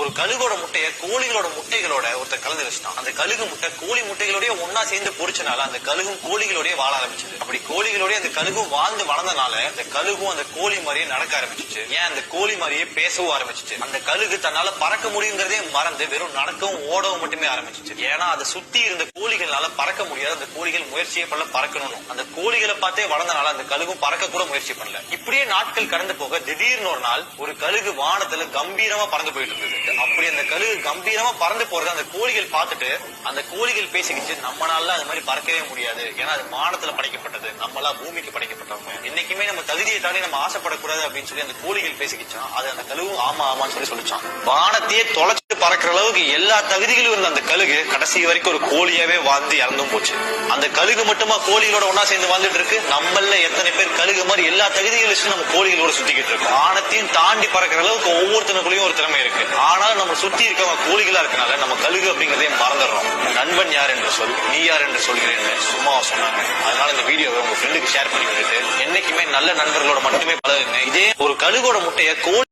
ஒரு கழுகோட முட்டைய கோழிகளோட முட்டைகளோட ஒருத்தர் கலந்து வச்சுட்டான். அந்த கழுகு முட்டை கோழி முட்டைகளோடய ஒன்னா சேர்ந்து பொரிச்சனால அந்த கழுகும் கோழிகளோடய வாழ ஆரம்பிச்சது. அப்படி கோழிகளோடய அந்த கழுகும் வாழ்ந்து வளர்ந்தனால அந்த கழுகும் அந்த கோழி மாதிரியே நடக்க ஆரம்பிச்சிச்சு. ஏன் அந்த கோழி மாதிரியே பேசவும் ஆரம்பிச்சிச்சு. அந்த கழுகு தன்னால பறக்க முடியுங்கிறதே மறந்து வெறும் நடக்கவும் ஓடவும் மட்டுமே ஆரம்பிச்சிச்சு. ஏன்னா அதை சுத்தி இருந்த கோழிகளால பறக்க முடியாது. அந்த கோழிகள் முயற்சியே பண்ணல பறக்கணும். அந்த கோழிகளை பார்த்தே வளர்ந்தனால அந்த கழுகும் பறக்க கூட முயற்சி பண்ணல. இப்படியே நாட்கள் கடந்து போக திடீர்னு ஒரு நாள் ஒரு கழுகு வானத்துல கம்பீரமா பறந்து போயிட்டு இருந்தது. அப்படி அந்த கழுகு கம்பீரமா பறந்து போறது அந்த கோழிகள் பார்த்துட்டு அந்த கோழிகள் பேசிக்கிச்சு, நம்மளால அது மாதிரி பறக்கவே முடியாது. ஏன்னா அது வானத்துல படைக்கப்பட்டது, நம்மளா பூமிக்கு படைக்கப்பட்டவங்க. என்னைக்குமே நம்ம தகுதியை தாண்டி நம்ம ஆசைப்படக்கூடாது அப்படின்னு சொல்லி அந்த கோழிகள் பேசிக்கிச்சான். அது அந்த கழுகு ஆமா ஆமான்னு சொல்லி சொல்லிச்சான். வானத்தையே தொலைச்சிட்டு பறக்கிற அளவுக்கு எல்லா தகுதிகளும் இருந்த அந்த கழுகு கடைசி வரைக்கும் ஒரு கோழியாவே வாழ்ந்து இறந்தும் போச்சு. அந்த கழுகு மட்டுமா கோழிகளோட ஒன்னா சேர்ந்து வாழ்ந்துட்டு இருக்கு? நம்மள எத்தனை பேர் கழுகு மாதிரி எல்லா தகுதிகளும் நம்ம கோழிகளோட சுத்திக்கிட்டு இருக்கோம். வானத்தையும் தாண்டி பறக்கிற அளவுக்கு ஒவ்வொருத்தனுக்குள்ளயும் ஒரு திறமை இருக்கு. ஆனாலும் நம்ம சுத்தி இருக்கவங்க கோழிகளா இருக்கனால நம்ம கழுகு அப்படிங்கறதே மறந்துடுறோம். நண்பன் யார் என்று சொல், நீ யார் என்று சொல்கிறேன்னு சும்மாவா சொன்னாங்க. அதனால இந்த வீடியோவை உங்க ஃப்ரெண்டுக்கு ஷேர் பண்ணி விட்டுட்டு என்னைக்குமே நல்ல நண்பர்களோட மட்டுமே பழகுங்க. இதே ஒரு கழுகோட முட்டைய கோழி